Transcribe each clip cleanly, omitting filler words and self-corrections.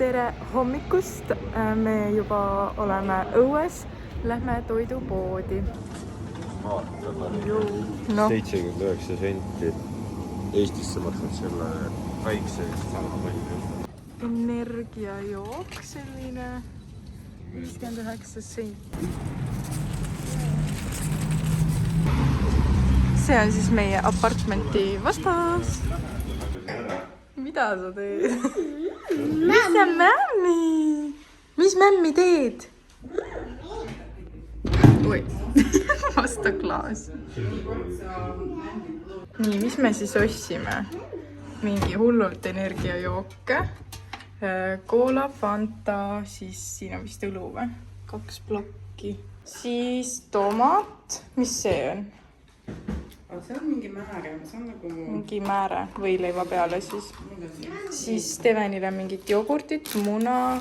tere hommikust, me juba oleme õues, lähme toidupoodi. No. 79 senti. Eestisse maksnud selle väikse sama palju. Energiajook selline 59 senti. See on siis meie apartmenti vastas. Mida sa teed? Mis sa mämmi? Mis mämmi teed? Oi, vasta klaas. Nii, mis me siis ostsime? Mingi hullult energiajooke. Cola, Fanta, siis siin on vist õlu või? 2 plokki. Siis tomat. Mis see on? See on mingi määre, see on nagu... Mingi määre võileiva peale siis. Siis Stevenile mingit jogurtit, muna,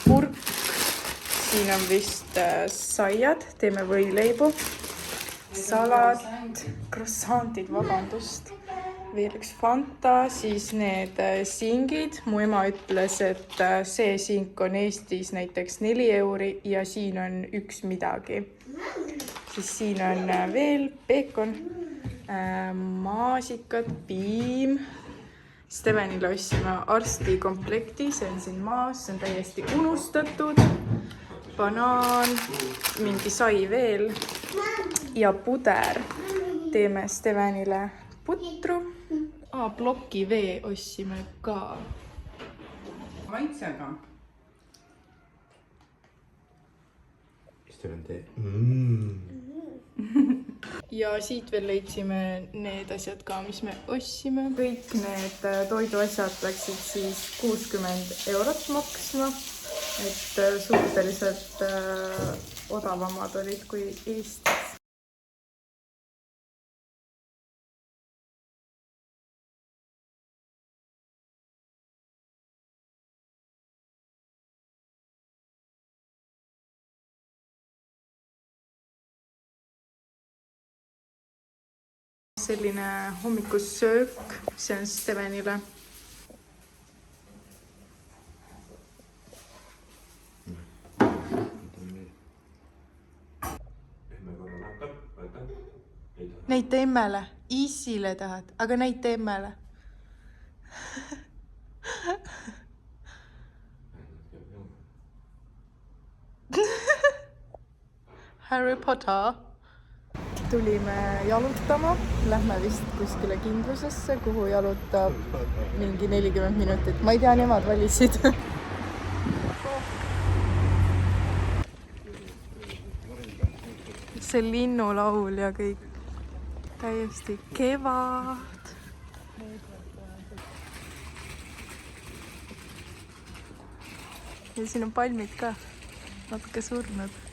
kurk. Siin on vist saiad, teeme võileibu. Salat, croissantid, vabandust. Veel üks Fanta, siis need singid. Mu ema ütles, et see sink on Eestis näiteks 4 euri ja siin on 1 midagi. Siis siin on veel peekon, maasikad, piim. Stevenile ostsime arsti komplekti, see on siin maas, see on täiesti unustatud. Banaan, mingi sai veel ja puder. Teeme Stevenile putru. Ploki vee ostsime ka. Maitsega. Steven tee. Ja siit veel leidsime need asjad ka, mis me ostsime. Kõik need toiduasjad läksid siis 60 eurot maksma. Et suhteliselt odavamad olid kui Eestis. Selline hommikusöök, see on Stevenile. Näita emmele, Isile tahad, aga näita emmele. Harry Potter. Tulime jalutama, lähme vist kuskile kindlusesse, kuhu jalutab mingi 40 minutit. Ma ei tea, nemad valisid. See linnulaul ja kõik. Täiesti kevad. Ja siin on palmid ka, natuke surnud.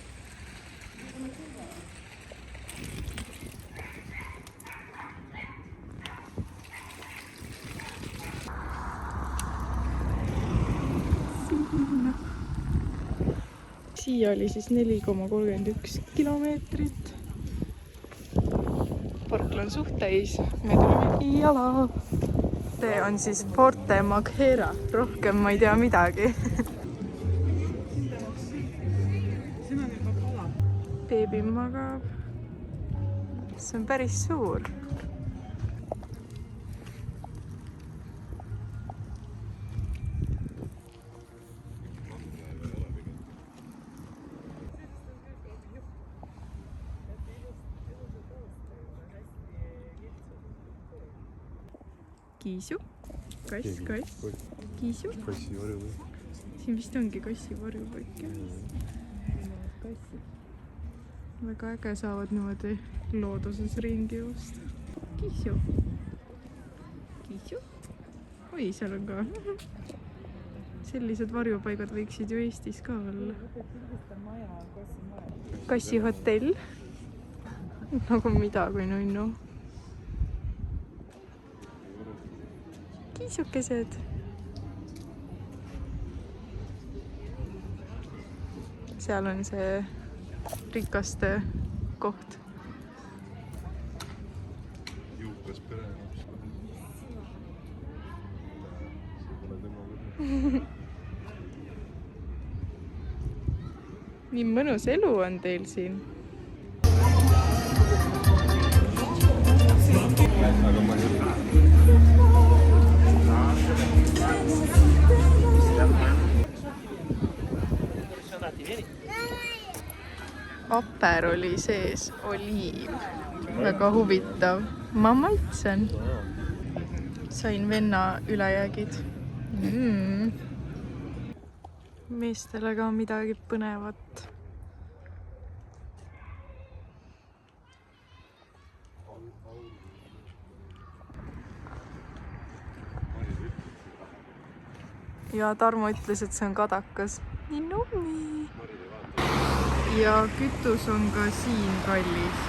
Siia oli siis 4,31 kilomeetrit. Parkla on suht täis. Me tulime jala. See on siis Forte Maghera. Rohkem ma ei tea midagi. Beebi magab. See on päris suur. Kiisu, kass. Kiisu. Kassi varjupõik. Siin vist ongi kassi varjupõik. Väga äge saavad niimoodi looduses ringi joosta. Kiisu. Kiisu. Oi, seal on ka. Sellised varjupaigad võiksid ju Eestis ka olla. Kassi hotell. Nagu mida kui nunnu. Kiisukesed. Seal on see rikaste koht. Juukas pere. nii mõnus elu on teil siin. Aga ma ei tea. Aperoli sees oliiv. Väga huvitav. Ma maitsen. Sain venna ülejäägid. Meestele ka midagi põnevat. Ja Tarmo ütles, et see on kadakas. Nii nummi. Ja kütus on ka siin kallis.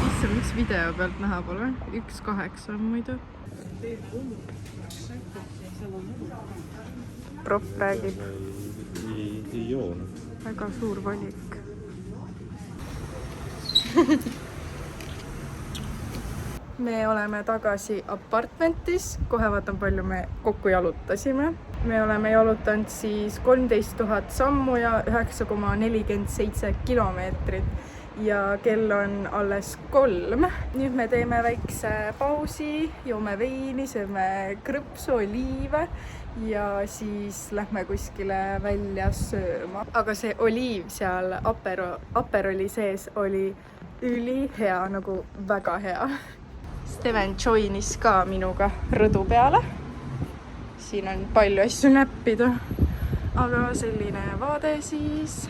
Issa, miks video pealt näha pole? 1,8 on muidu. Proff räägib. Ei joo. Väga suur valik. Me oleme tagasi apartmentis. Kohe vaatan, palju me kokku jalutasime. Me oleme jalutanud siis 13 000 sammu ja 9,47 kilomeetrit. Ja kell on alles 3. Nüüd me teeme väikse pausi, joome veini, sööme krõpsu, oliive ja siis lähme kuskile välja sööma. Aga see oliiv seal Aperoli sees oli ülihea, nagu väga hea. Steven joinis ka minuga rõdu peale. Siin on palju asju näppida. Aga selline vaade siis.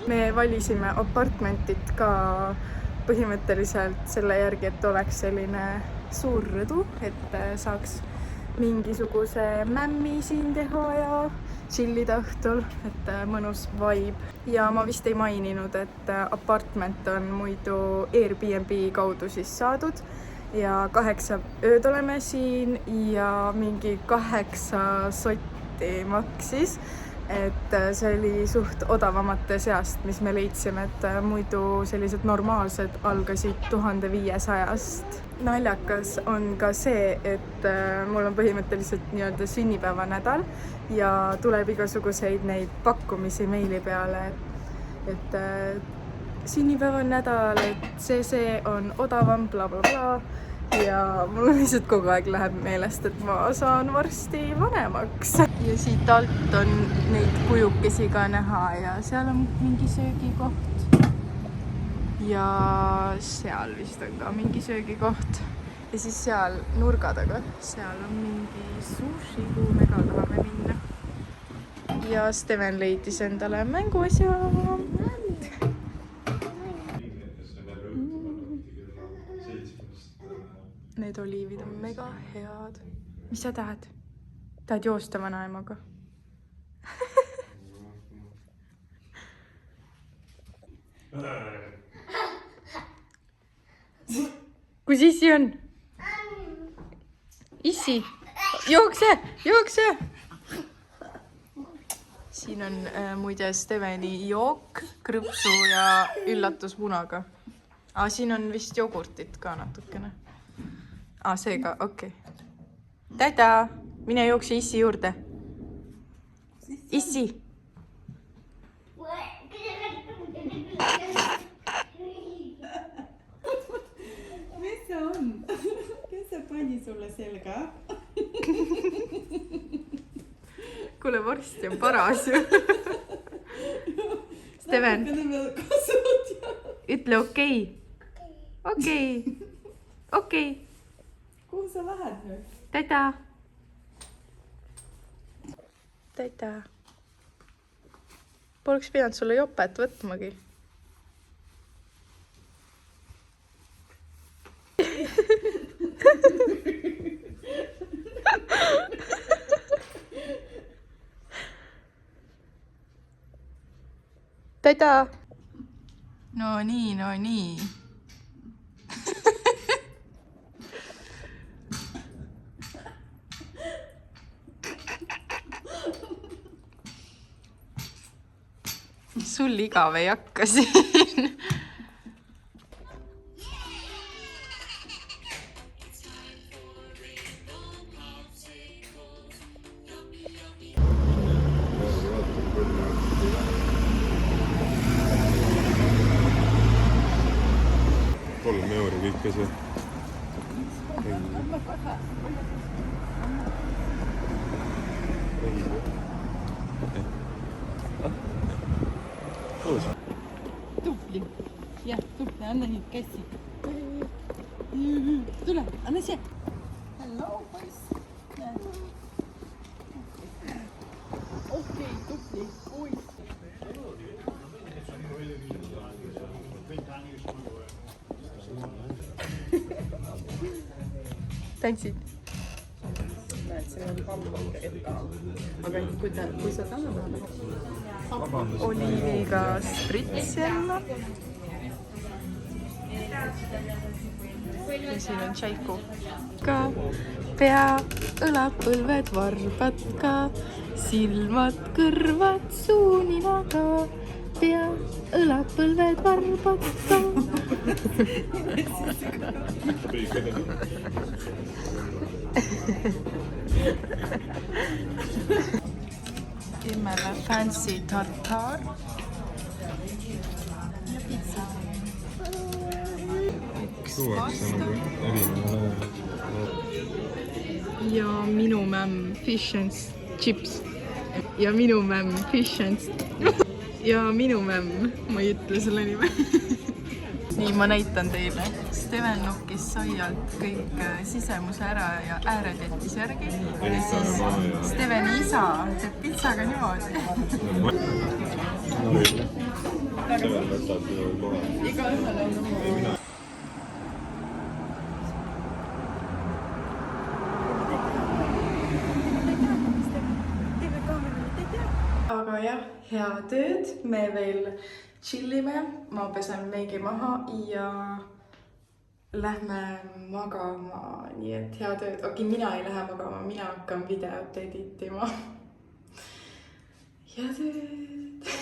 Me valisime apartmentit ka põhimõtteliselt selle järgi, et oleks selline suur rõdu, et saaks mingisuguse mämmi siin teha ja chillida õhtul, et mõnus vibe. Ja ma vist ei maininud, et apartment on muidu Airbnb kaudu siis saadud ja 8 ööd oleme siin ja mingi 8 sotti maksis. Et see oli suht odavamate seast, mis me leidsime, et muidu sellised normaalsed algasid 1500-st. Naljakas on ka see, et mul on põhimõtteliselt nii-öelda sünnipäevanädal ja tuleb igasuguseid neid pakkumisi meili peale, et sünnipäevanädal, et see on odavam, bla bla bla. Ja mul lihtsalt kogu aeg läheb meelest, et ma saan varsti vanemaks. Ja siit alt on neid kujukesi ka näha ja seal on mingi söögikoht. Ja seal vist on ka mingi söögikoht. Ja siis seal nurga taga, seal on mingi sushi, kuhu me ka tahame minna. Ja Steven leidis endale mänguasja. Need oliivid on mega head. Mis sa tahad? Tahad joosta vanaemaga? Kus issi on? Issi! Jookse! Siin on muide Steveni jook, krõpsu ja üllatusmunaga. Siin on vist jogurtit ka natukene. Seega, okei. Täda, mine jookse issi juurde. Issi. Mis see on? Kes see pani sulle selga? Kuule, varsti on paras ju. Steven, ütle okei. Okei. Kuhu sa lähed nüüd? Täda. Poleks pidanud sulle jopet võtmagi. Täda. No nii. Sul igav ei hakka siin. väikese. Tubli. Jah, tubli. Anna nüüd käsi. Tule, anna siia. Hello, poiss. Okei, tubli. Poiss. Tantsid? Näed, siin on hamburgerid ka. Aga kui sa täna Oliiviga spritsel. Ja siin on tšaiku. Ka pea, õlad, põlved, varbad ka, silmad, kõrvad, suu, nina ka. Pea, õlad, põlved, varbad ka. Teeme fancy tartar ja pizza. Üks pasta ja minu mämm fish and chips ja minu mämm fish and ja minu mämm, ma ei ütle selle nime. Nii, ma näitan teile. Steven nukkis saialt kõik sisemuse ära ja ääred jättis järgi. Ja siis Steveni isa teeb pitsaga niimoodi. Steven võtab kohe. iga ühele on oma. Aga jah, head ööd. Me veel chillime. Ma pesen meigi maha ja lähme magama. Nii et head ööd. Okei, mina ei lähe magama. Mina hakkan videot editima. Head ööd.